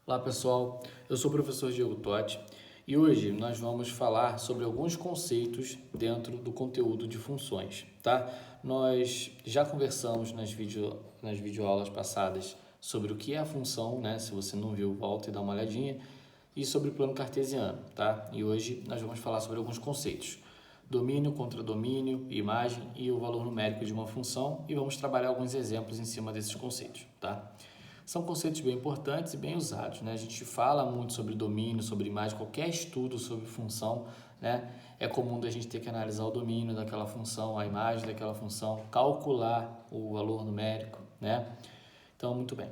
Olá pessoal, eu sou o professor Diego Totti e hoje nós vamos falar sobre alguns conceitos dentro do conteúdo de funções, tá? Nós já conversamos nas videoaulas passadas sobre o que é a função, né? Se você não viu, volta e dá uma olhadinha, e sobre o plano cartesiano, tá? E hoje nós vamos falar sobre alguns conceitos. Domínio, contradomínio, imagem e o valor numérico de uma função e vamos trabalhar alguns exemplos em cima desses conceitos, tá? São conceitos bem importantes e bem usados, né? A gente fala muito sobre domínio, sobre imagem, qualquer estudo sobre função, né? É comum da gente ter que analisar o domínio daquela função, a imagem daquela função, calcular o valor numérico, né? Então, muito bem.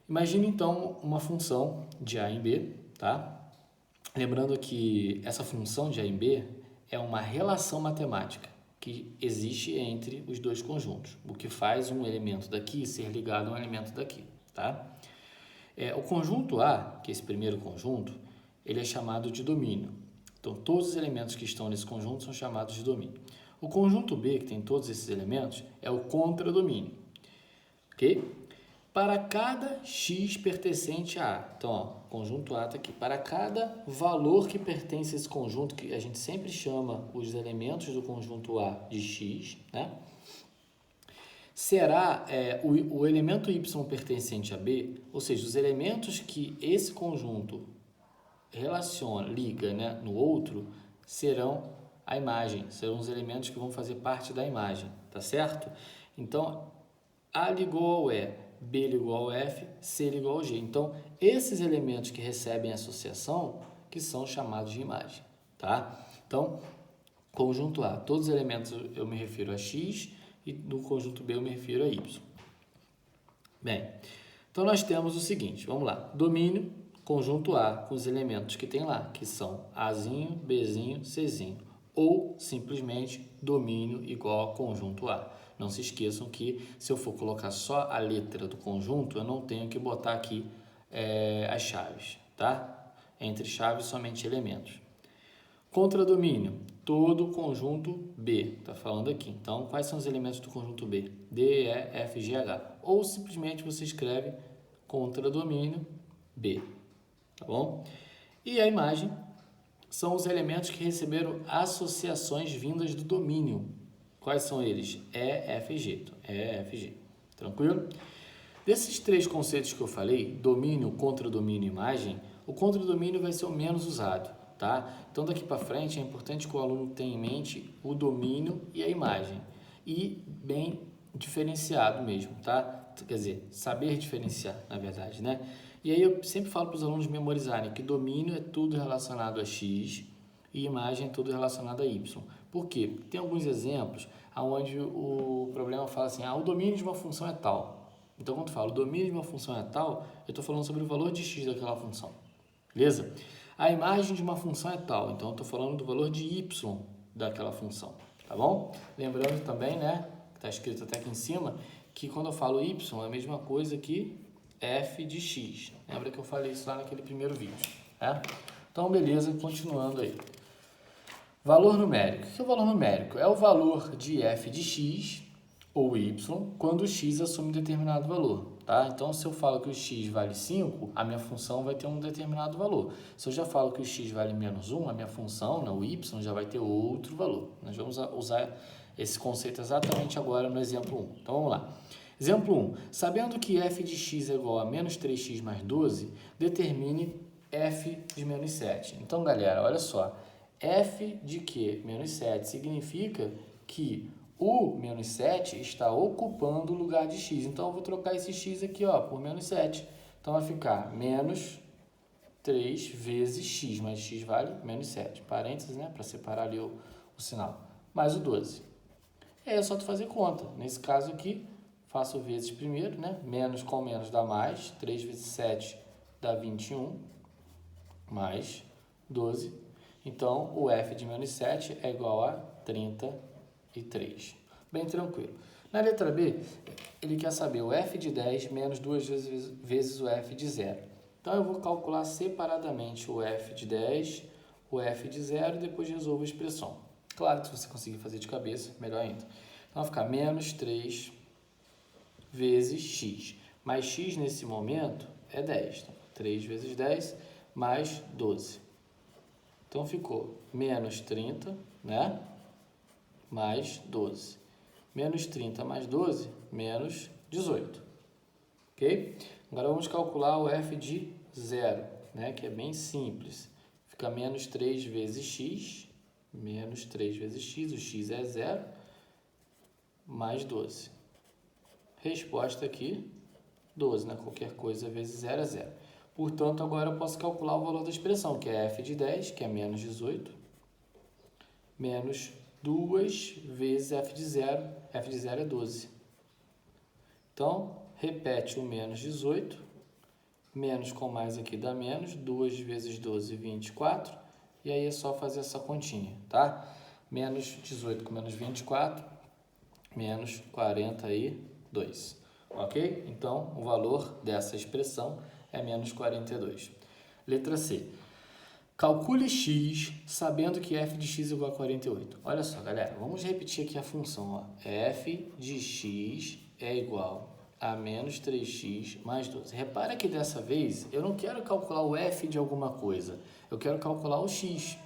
Imagine então uma função de A em B, tá? Lembrando que essa função de A em B é uma relação matemática que existe entre os dois conjuntos, o que faz um elemento daqui ser ligado a um elemento daqui, tá? O conjunto A, que é esse primeiro conjunto, ele é chamado de domínio. Então, todos os elementos que estão nesse conjunto são chamados de domínio. O conjunto B, que tem todos esses elementos, é o contradomínio, ok? Para cada x pertencente a A. Então, ó, conjunto A está aqui. Para cada valor que pertence a esse conjunto, que a gente sempre chama os elementos do conjunto A de x, né? Será o elemento y pertencente a B, ou seja, os elementos que esse conjunto liga, né, no outro, serão a imagem, serão os elementos que vão fazer parte da imagem, tá certo? Então, A igual ao E, B igual ao F, C igual ao G. Então, esses elementos que recebem associação, que são chamados de imagem, tá? Então, conjunto A, todos os elementos eu me refiro a X e no conjunto B eu me refiro a Y. Bem, então nós temos o seguinte, vamos lá, domínio, conjunto A com os elementos que tem lá, que são Azinho, Bzinho, Czinho, ou simplesmente domínio igual a conjunto A. Não se esqueçam que se eu for colocar só a letra do conjunto, eu não tenho que botar aqui as chaves, tá? Entre chaves, somente elementos. Contradomínio, todo o conjunto B, está falando aqui. Então, quais são os elementos do conjunto B? D, E, F, G, H. Ou simplesmente você escreve contradomínio B, tá bom? E a imagem são os elementos que receberam associações vindas do domínio. Quais são eles? E, F, G. Então, E, F, G. Tranquilo? Desses três conceitos que eu falei, domínio, contradomínio e imagem, o contradomínio vai ser o menos usado, tá? Então, daqui para frente, é importante que o aluno tenha em mente o domínio e a imagem. E bem diferenciado mesmo, tá? Quer dizer, saber diferenciar, na verdade, né? E aí eu sempre falo para os alunos memorizarem que domínio é tudo relacionado a X e imagem é tudo relacionado a Y. Por quê? Tem alguns exemplos onde o problema fala assim, o domínio de uma função é tal. Então, quando eu falo o domínio de uma função é tal, eu estou falando sobre o valor de x daquela função, beleza? A imagem de uma função é tal, então eu estou falando do valor de y daquela função, tá bom? Lembrando também, né, que está escrito até aqui em cima, que quando eu falo y é a mesma coisa que f de x. Lembra que eu falei isso lá naquele primeiro vídeo, né? Então, beleza, continuando aí. Valor numérico. O que é o valor numérico? É o valor de f de x ou y quando o x assume determinado valor, tá? Então, se eu falo que o x vale 5, a minha função vai ter um determinado valor. Se eu já falo que o x vale menos 1, a minha função, né, o y, já vai ter outro valor. Nós vamos usar esse conceito exatamente agora no exemplo 1. Então, vamos lá. Exemplo 1. Sabendo que f de x é igual a menos 3x mais 12, determine f de menos 7. Então, galera, olha só. F de que menos 7 significa que o menos 7 está ocupando o lugar de x. Então, eu vou trocar esse x aqui por menos 7. Então, vai ficar menos 3 vezes x, mas x vale menos 7. Parênteses, né? Para separar ali o sinal. Mais o 12. E aí é só tu fazer conta. Nesse caso aqui, faço vezes primeiro, né? Menos com menos dá mais. 3 vezes 7 dá 21. Mais 12. Então, o f de menos 7 é igual a 33. Bem tranquilo. Na letra B, ele quer saber o f de 10 menos 2 vezes o f de 0. Então, eu vou calcular separadamente o f de 10, o f de 0 e depois resolvo a expressão. Claro que se você conseguir fazer de cabeça, melhor ainda. Então, vai ficar menos 3 vezes x. Mas x, nesse momento, é 10. Então, 3 vezes 10 mais 12. Então, ficou menos 30, né? Mais 12. Menos 30 mais 12, menos 18. Ok? Agora, vamos calcular o f de 0, né? Que é bem simples. Fica menos 3 vezes x, menos 3 vezes x, o x é 0, mais 12. Resposta aqui, 12, né? Qualquer coisa vezes 0 é 0. Portanto, agora eu posso calcular o valor da expressão, que é f de 10, que é menos 18, menos 2 vezes f de 0 é 12. Então, repete o menos 18, menos com mais aqui dá menos, 2 vezes 12, 24, e aí é só fazer essa continha, tá? Menos 18 com menos 24, menos 42, ok? Então, o valor dessa expressão é menos 42. Letra C. Calcule x sabendo que f de x é igual a 48. Olha só, galera, vamos repetir aqui a função. Ó. F de x é igual a menos 3x mais 12. Repara que dessa vez eu não quero calcular o f de alguma coisa, eu quero calcular o x.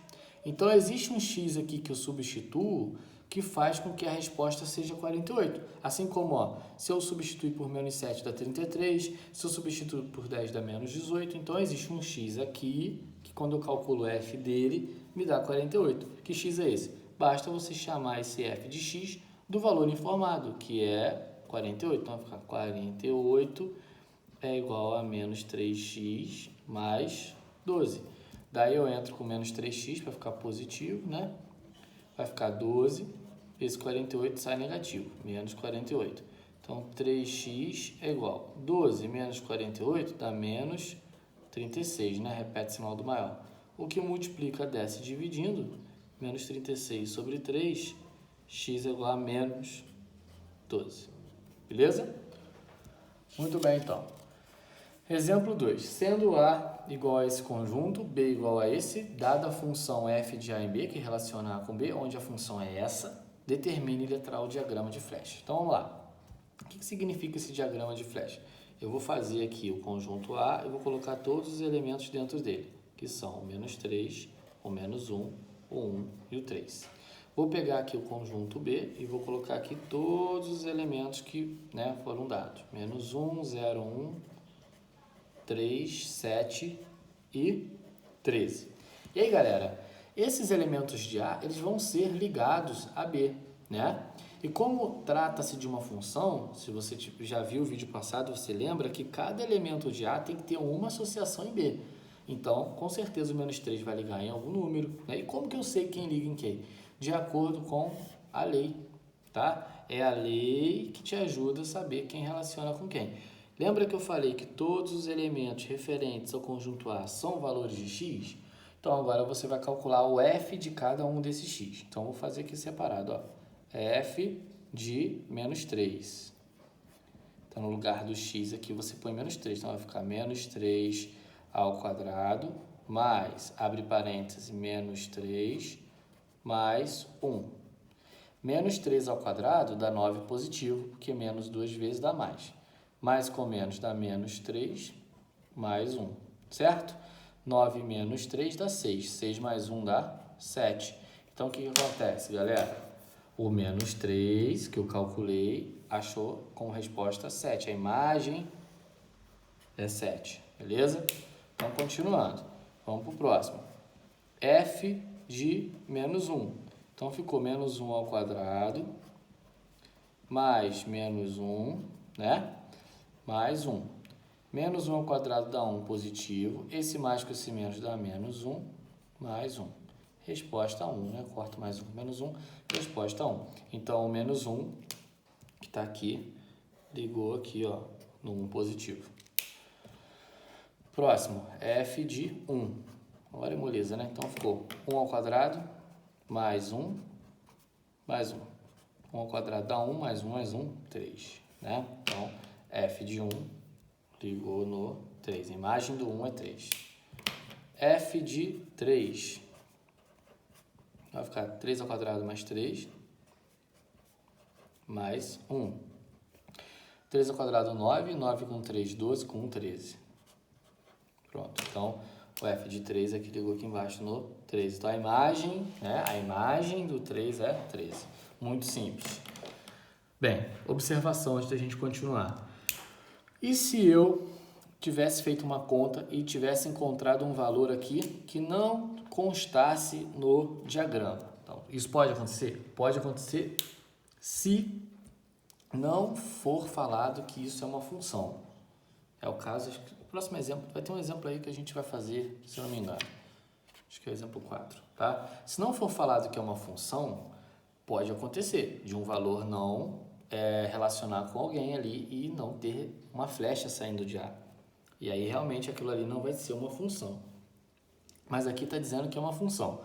Então, existe um x aqui que eu substituo que faz com que a resposta seja 48. Assim como, ó, se eu substituir por menos 7 dá 33, se eu substituir por 10 dá menos 18, então existe um x aqui que quando eu calculo o f dele me dá 48. Que x é esse? Basta você chamar esse f de x do valor informado, que é 48. Então vai ficar 48 é igual a menos 3x mais 12. Daí eu entro com menos 3x para ficar positivo, né? Vai ficar 12 vezes 48 sai negativo, menos 48. Então, 3x é igual. 12 menos 48 dá menos 36, né? Repete sinal do maior. O que multiplica desce dividindo, menos 36 sobre 3, x é igual a menos 12. Beleza? Muito bem, então. Exemplo 2. Sendo A igual a esse conjunto, B igual a esse, dada a função f de A em B, que relaciona A com B, onde a função é essa, determine e letrar o diagrama de flecha. Então, vamos lá. O que significa esse diagrama de flecha? Eu vou fazer aqui o conjunto A e vou colocar todos os elementos dentro dele, que são o menos 3, o menos 1, o 1 e o 3. Vou pegar aqui o conjunto B e vou colocar aqui todos os elementos que, né, foram dados. Menos 1, 0, 1, 3, 7 e 13. E aí, galera, esses elementos de A, eles vão ser ligados a B, né? E como trata-se de uma função, se você já viu o vídeo passado, você lembra que cada elemento de A tem que ter uma associação em B. Então, com certeza o menos 3 vai ligar em algum número, né? E como que eu sei quem liga em quem? De acordo com a lei, tá? É a lei que te ajuda a saber quem relaciona com quem. Lembra que eu falei que todos os elementos referentes ao conjunto A são valores de x? Então, agora você vai calcular o f de cada um desses x. Então, vou fazer aqui separado, ó. F de menos 3. Então, no lugar do x aqui, você põe menos 3. Então, vai ficar menos 3 ao quadrado, mais, abre parênteses, menos 3, mais 1. Menos 3 ao quadrado dá 9 positivo, porque menos 2 vezes dá mais. Mais com menos dá menos 3, mais 1, certo? 9 menos 3 dá 6. 6 mais 1 dá 7. Então, o que acontece, galera? O menos 3, que eu calculei, achou como resposta 7. A imagem é 7, beleza? Então, continuando. Vamos para o próximo. F de menos 1. Então, ficou menos 1 ao quadrado, mais menos 1, né? Mais 1. Menos 1 ao quadrado dá 1 positivo. Esse mais com esse menos dá menos 1, mais 1. Resposta 1, né? Corto mais 1 com menos 1, resposta 1. Então, o menos 1, que está aqui, ligou aqui, ó, no 1 positivo. Próximo, f de 1. Agora é moleza, né? Então, ficou 1 ao quadrado, mais 1, mais 1. 1 ao quadrado dá 1, mais 1, mais 1, 3, né? Então, f de 1 ligou no 3. A imagem do 1 é 3. F de 3. Vai ficar 3 ao quadrado mais 3, mais 1. 3 ao quadrado, 9. 9 com 3, 12. Com 1, 13. Pronto, então o f de 3 aqui ligou aqui embaixo no 13. Então a imagem, né, a imagem do 3 é 13. Muito simples. Bem, observação antes da gente continuar. E se eu tivesse feito uma conta e tivesse encontrado um valor aqui que não constasse no diagrama? Então, isso pode acontecer? Pode acontecer se não for falado que isso é uma função. É o caso, o próximo exemplo, vai ter um exemplo aí que a gente vai fazer, se eu não me engano. Acho que é o exemplo 4, tá? Se não for falado que é uma função, pode acontecer de um valor não relacionar com alguém ali e não ter uma flecha saindo de A. E aí realmente aquilo ali não vai ser uma função. Mas aqui está dizendo que é uma função.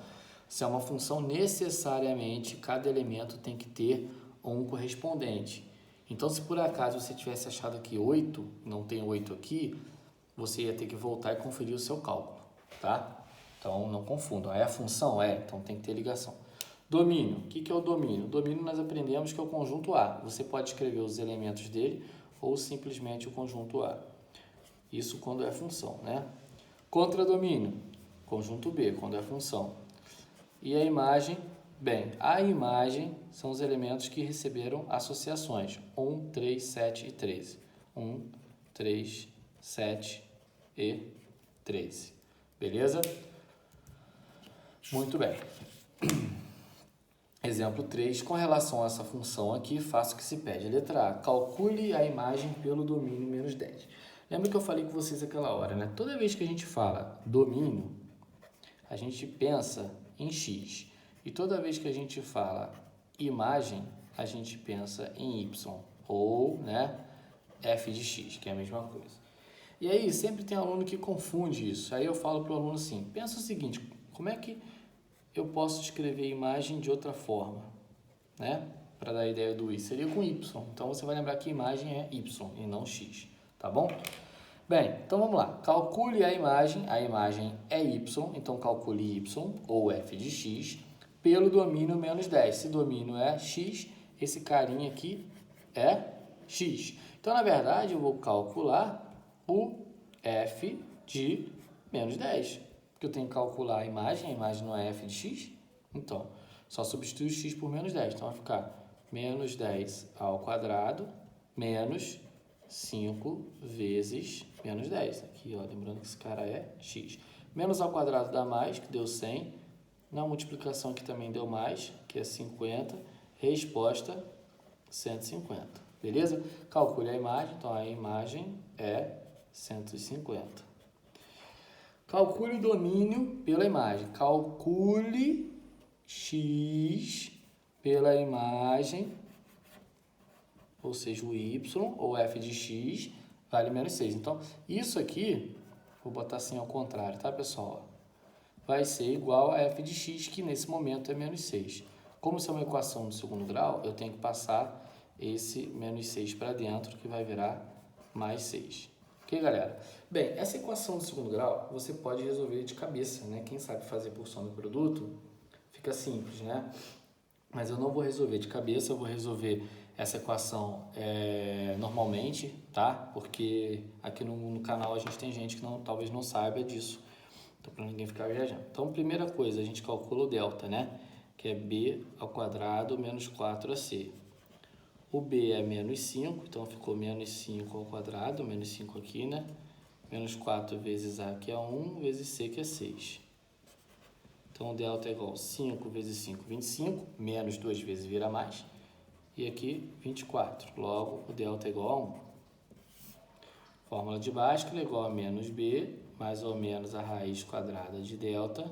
Se é uma função, necessariamente cada elemento tem que ter um correspondente. Então, se por acaso você tivesse achado aqui 8, não tem 8 aqui, você ia ter que voltar e conferir o seu cálculo, tá? Então, não confundam. É a função? É, então tem que ter ligação. Domínio. O que é o domínio? O domínio nós aprendemos que é o conjunto A. Você pode escrever os elementos dele ou simplesmente o conjunto A. Isso quando é função, né? Contradomínio. Conjunto B, quando é função. E a imagem? Bem, a imagem são os elementos que receberam associações. 1, 3, 7 e 13. 1, 3, 7 e 13. Beleza? Muito bem. Exemplo 3, com relação a essa função aqui, faça o que se pede. Letra A, calcule a imagem pelo domínio menos 10. Lembra que eu falei com vocês aquela hora, né? Toda vez que a gente fala domínio, a gente pensa em x. E toda vez que a gente fala imagem, a gente pensa em y. Ou, né, f de x, que é a mesma coisa. E aí, sempre tem aluno que confunde isso. Aí eu falo para o aluno assim, pensa o seguinte, como é que eu posso escrever imagem de outra forma, né? Para dar a ideia do i, seria com y. Então, você vai lembrar que imagem é y e não x, tá bom? Bem, então vamos lá. Calcule a imagem é y, então calcule y, ou f de x, pelo domínio menos 10. Se domínio é x, esse carinha aqui é x. Então, na verdade, eu vou calcular o f de menos 10. Porque eu tenho que calcular a imagem não é f de x. Então, só substitui o x por menos 10. Então, vai ficar menos 10 ao quadrado menos 5 vezes menos 10. Aqui, ó, lembrando que esse cara é x. Menos ao quadrado dá mais, que deu 100. Na multiplicação que também deu mais, que é 50. Resposta, 150. Beleza? Calcule a imagem. Então, a imagem é 150. Calcule o domínio pela imagem. Calcule x pela imagem, ou seja, o y, ou f de x, vale menos 6. Então, isso aqui, vou botar assim ao contrário, tá, pessoal? Vai ser igual a f de x, que nesse momento é menos 6. Como isso é uma equação do segundo grau, eu tenho que passar esse menos 6 para dentro, que vai virar mais 6. Ok, galera? Bem, essa equação do segundo grau, você pode resolver de cabeça, né? Quem sabe fazer por soma e produto, fica simples, né? Mas eu não vou resolver de cabeça, eu vou resolver essa equação normalmente, tá? Porque aqui no canal a gente tem gente que talvez não saiba disso, então para ninguém ficar viajando. Então, primeira coisa, a gente calcula o delta, né? Que é b ao quadrado menos 4ac. O b é menos 5, então ficou menos 5 ao quadrado, menos 5 aqui, né? Menos 4 vezes a, que é 1, vezes c, que é 6. Então, o delta é igual a 5 vezes 5, 25, menos 2 vezes vira mais. E aqui, 24. Logo, o delta é igual a 1. Fórmula de Bhaskara é igual a menos b, mais ou menos a raiz quadrada de delta,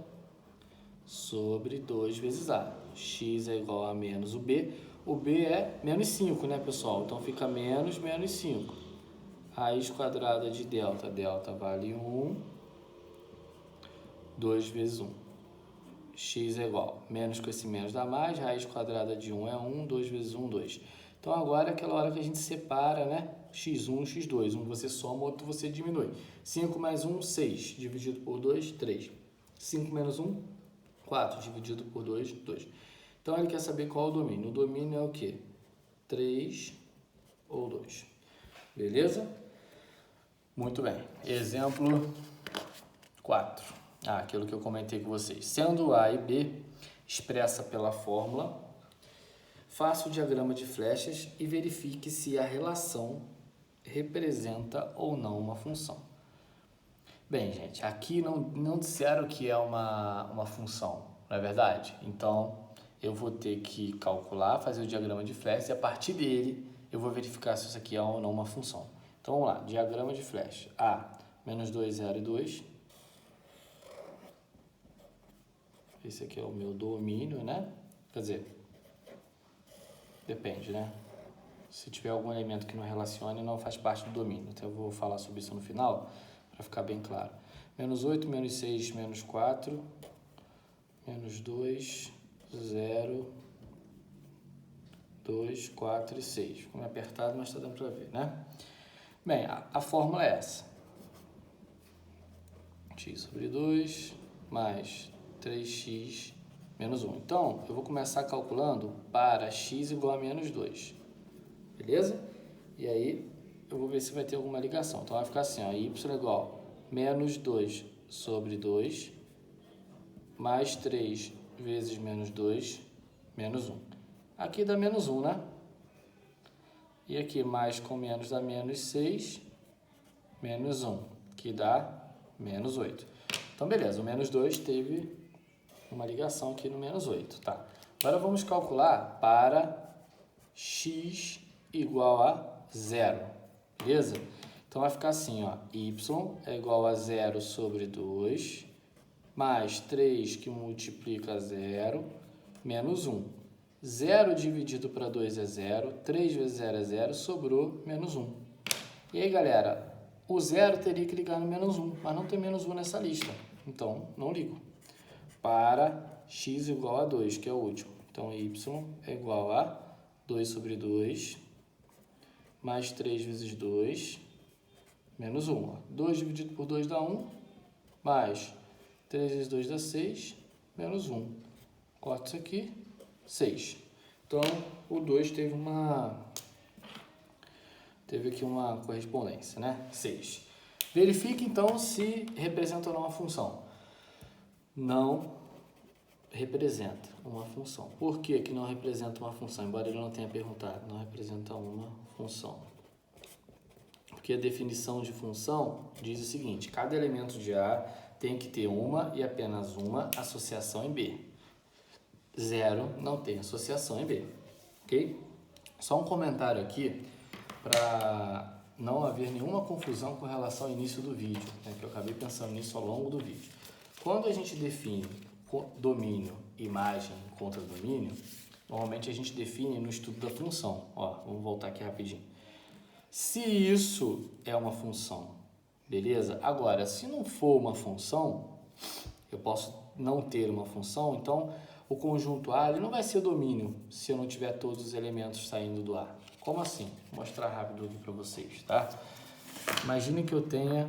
sobre 2 vezes a. X é igual a menos o b. O b é menos 5, né, pessoal? Então, fica menos 5. Raiz quadrada de delta. Delta vale 1. 2 vezes 1. X é igual, menos com esse menos dá mais, raiz quadrada de 1 é 1, 2 vezes 1, 2. Então, agora é aquela hora que a gente separa, né? x1, x2. Um você soma, outro você diminui. 5 mais 1, 6. Dividido por 2, 3. 5 menos 1, 4. Dividido por 2, 2. Então, ele quer saber qual é o domínio. O domínio é o quê? 3 ou 2. Beleza? Muito bem. Exemplo 4. Aquilo que eu comentei com vocês. Sendo A e B expressa pela fórmula, faça o diagrama de flechas e verifique se a relação representa ou não uma função. Bem, gente, aqui não disseram que é uma função, não é verdade? Então, eu vou ter que calcular, fazer o diagrama de flechas e a partir dele eu vou verificar se isso aqui é ou não uma função. Então, vamos lá, diagrama de flecha. A, menos 2, 0 e 2. Esse aqui é o meu domínio, né? Quer dizer, depende, né? Se tiver algum elemento que não relacione, não faz parte do domínio. Então, eu vou falar sobre isso no final, para ficar bem claro. Menos 8, menos 6, menos 4, menos 2, 0, 2, 4 e 6. Ficou meio apertado, mas está dando para ver, né? Bem, a fórmula é essa. X sobre 2 mais 3x menos 1. Então, eu vou começar calculando para x igual a menos 2. Beleza? E aí, eu vou ver se vai ter alguma ligação. Então, vai ficar assim, ó, y igual a menos 2 sobre 2 mais 3 vezes menos 2 menos 1. Aqui dá menos 1, né? E aqui mais com menos dá menos 6, menos 1, que dá menos 8. Então, beleza, o menos 2 teve uma ligação aqui no menos 8, tá? Agora vamos calcular para x igual a 0, beleza? Então, vai ficar assim, ó, y é igual a 0 sobre 2, mais 3 que multiplica 0, menos 1. 0 dividido para 2 é 0, 3 vezes 0 é 0, sobrou menos 1. E aí, galera, o 0 teria que ligar no menos 1, mas não tem menos 1 nessa lista, então não ligo. Para x igual a 2, que é o último. Então, y é igual a 2 sobre 2, mais 3 vezes 2, menos 1. 2 dividido por 2 dá 1, mais 3 vezes 2 dá 6, menos 1. Corta isso aqui, 6. Então, o 2 teve aqui uma correspondência, né? 6. Verifique, então, se representa ou não uma função. Não representa uma função. Por que que não representa uma função? Embora ele não tenha perguntado, não representa uma função. Porque a definição de função diz o seguinte: cada elemento de A tem que ter uma e apenas uma associação em B. 0 não tem associação em B, ok? Só um comentário aqui para não haver nenhuma confusão com relação ao início do vídeo, né, que eu acabei pensando nisso ao longo do vídeo. Quando a gente define domínio, imagem, contradomínio, normalmente a gente define no estudo da função. Ó, vamos voltar aqui rapidinho. Se isso é uma função, beleza? Agora, se não for uma função, eu posso não ter uma função, então o conjunto A ele não vai ser domínio se eu não tiver todos os elementos saindo do A. Como assim? Vou mostrar rápido aqui para vocês, tá? Imagine que eu tenha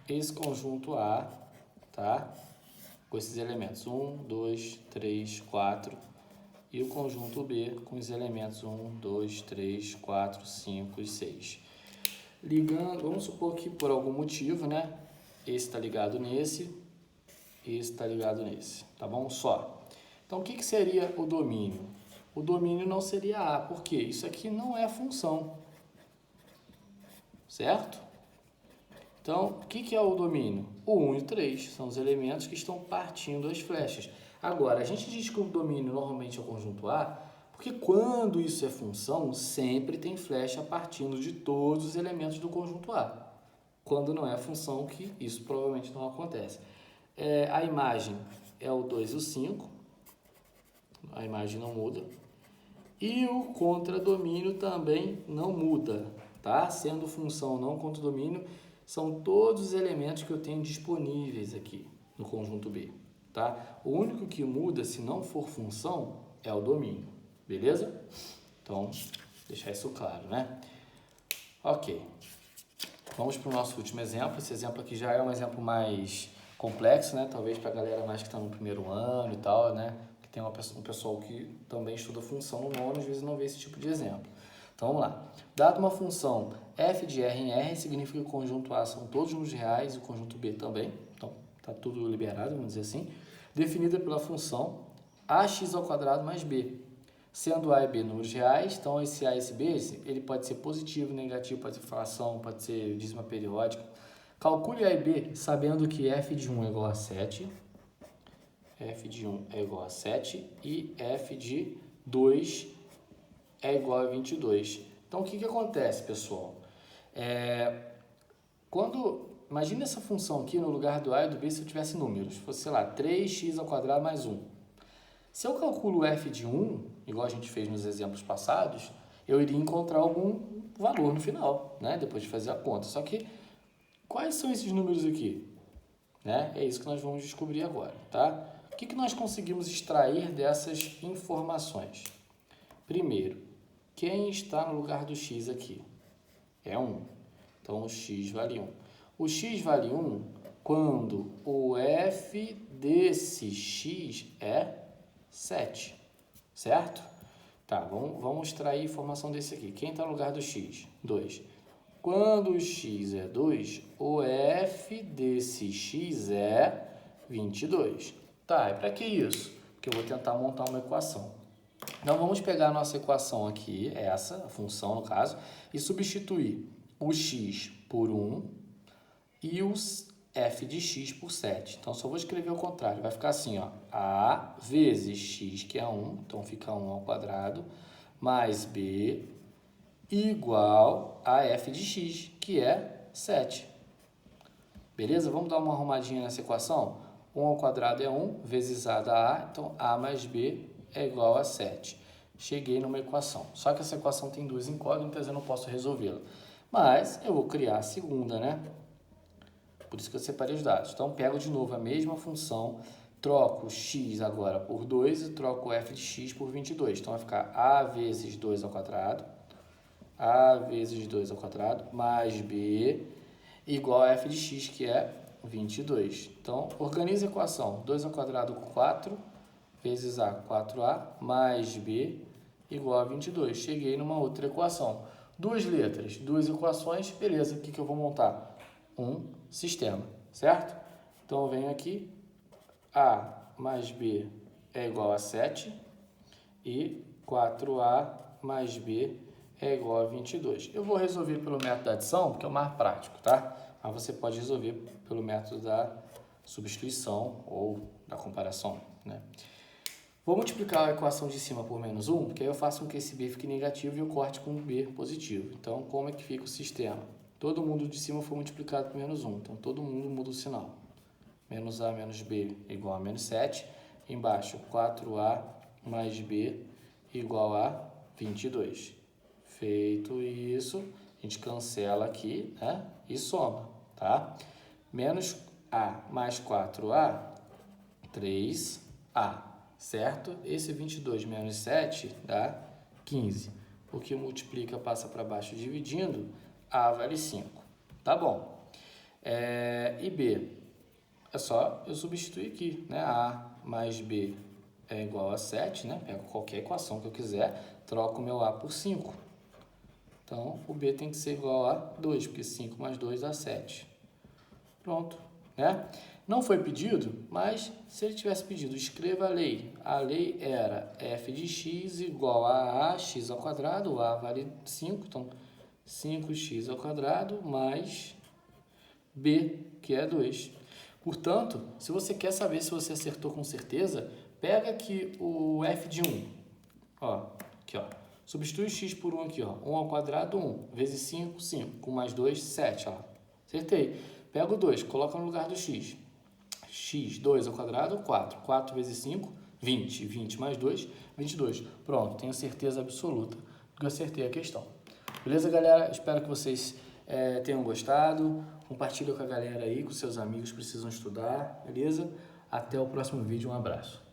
esse conjunto A, tá? Com esses elementos 1, 2, 3, 4 e o conjunto B com os elementos 1, 2, 3, 4, 5 e 6. Ligando, vamos supor que por algum motivo, né? Esse está ligado nesse, esse está ligado nesse, tá bom? Só. Então, o que seria o domínio? O domínio não seria A, porque isso aqui não é função, certo? Então, o que é o domínio? O 1 e o 3 são os elementos que estão partindo as flechas. Agora, a gente diz que o domínio normalmente é o conjunto A, porque quando isso é função, sempre tem flecha partindo de todos os elementos do conjunto A. Quando não é função, que isso provavelmente não acontece. A imagem é o 2 e o 5, a imagem não muda. E o contradomínio também não muda, tá? Sendo função ou não, contradomínio são todos os elementos que eu tenho disponíveis aqui no conjunto B, tá? O único que muda, se não for função, é o domínio, beleza? Então, deixar isso claro, né? Ok. Vamos para o nosso último exemplo. Esse exemplo aqui já é um exemplo mais complexo, né? Talvez para a galera mais que está no primeiro ano e tal, né? Que tem um pessoal que também estuda função no nono, às vezes não vê esse tipo de exemplo. Então, vamos lá. Dado uma função f de R em R, significa que o conjunto A são todos números reais e o conjunto B também. Então, está tudo liberado, vamos dizer assim. Definida pela função ax ao quadrado mais b. Sendo A e B números reais, então esse A e esse B, ele pode ser positivo, negativo, pode ser fração, pode ser dízima periódica. Calcule A e B sabendo que f de 1 é igual a 7, f de 1 é igual a 7 e f de 2 é igual a 22. Então, o que acontece, pessoal? Imagina essa função aqui no lugar do A e do B se eu tivesse números. Fosse, sei lá, 3x ao quadrado mais 1. Se eu calculo f de 1, igual a gente fez nos exemplos passados, eu iria encontrar algum valor no final, né? Depois de fazer a conta. Só que, quais são esses números aqui? Né? É isso que nós vamos descobrir agora, tá? O que nós conseguimos extrair dessas informações? Primeiro, quem está no lugar do x aqui? É 1. Então, o x vale 1. O x vale 1 quando o f desse x é 7, certo? Tá, vamos extrair informação desse aqui. Quem está no lugar do x? 2. Quando o x é 2, o f desse x é 22. Tá, e para que isso? Porque eu vou tentar montar uma equação. Então, vamos pegar a nossa equação aqui, essa, a função no caso, e substituir o x por 1 e o f de x por 7. Então, só vou escrever ao contrário. Vai ficar assim, ó, a vezes x, que é 1, então fica 1 ao quadrado, mais b igual a f de x, que é 7. Beleza? Vamos dar uma arrumadinha nessa equação? 1 ao quadrado é 1, vezes a dá a, então a mais b é igual a 7. Cheguei numa equação. Só que essa equação tem duas incógnitas, eu não posso resolvê-la. Mas eu vou criar a segunda, né? Por isso que eu separei os dados. Então, pego de novo a mesma função, troco x agora por 2 e troco o f de x por 22. Então, vai ficar a vezes 2 ao quadrado, a vezes 2 ao quadrado, mais b igual a f de x, que é 22. Então, organiza a equação. 2 ao quadrado, 4, vezes a, 4a, mais b igual a 22. Cheguei numa outra equação. Duas letras, duas equações, beleza. O que eu vou montar? Um sistema, certo? Então, eu venho aqui, a mais b é igual a 7 e 4a mais b é igual a 22. Eu vou resolver pelo método da adição, porque é o mais prático, tá? Mas você pode resolver pelo método da substituição ou da comparação, né? Vou multiplicar a equação de cima por menos 1, porque aí eu faço com que esse b fique negativo e eu corte com b positivo. Então, como é que fica o sistema? Todo mundo de cima foi multiplicado por menos 1, então todo mundo muda o sinal. Menos a menos b igual a menos 7. Embaixo, 4a mais b igual a 22. Feito isso, a gente cancela aqui, né? E soma, tá? Menos a mais 4a, 3a, certo? Esse 22 menos 7 dá 15. O que multiplica passa para baixo dividindo, a vale 5. Tá bom. E b? É só eu substituir aqui, né? A mais b é igual a 7, né? Pego qualquer equação que eu quiser, troco o meu a por 5. Então, o b tem que ser igual a 2, porque 5 mais 2 dá 7. Pronto, né? Não foi pedido, mas se ele tivesse pedido, escreva a lei. A lei era f de x igual a x ao quadrado, o a vale 5, então 5x ao quadrado mais b, que é 2. Portanto, se você quer saber se você acertou com certeza, pega aqui o f de 1. Ó, aqui, ó. Substitui o x por 1 aqui, ó. 1 ao quadrado, 1. Vezes 5, 5. Com mais 2, 7, ó. Acertei. Pega o 2, coloca no lugar do x. X, 2 ao quadrado, 4. 4 vezes 5, 20. 20 mais 2, 22. Pronto, tenho certeza absoluta que eu acertei a questão. Beleza, galera? Espero que vocês tenham gostado. Compartilha com a galera aí, com seus amigos que precisam estudar, beleza? Até o próximo vídeo. Um abraço.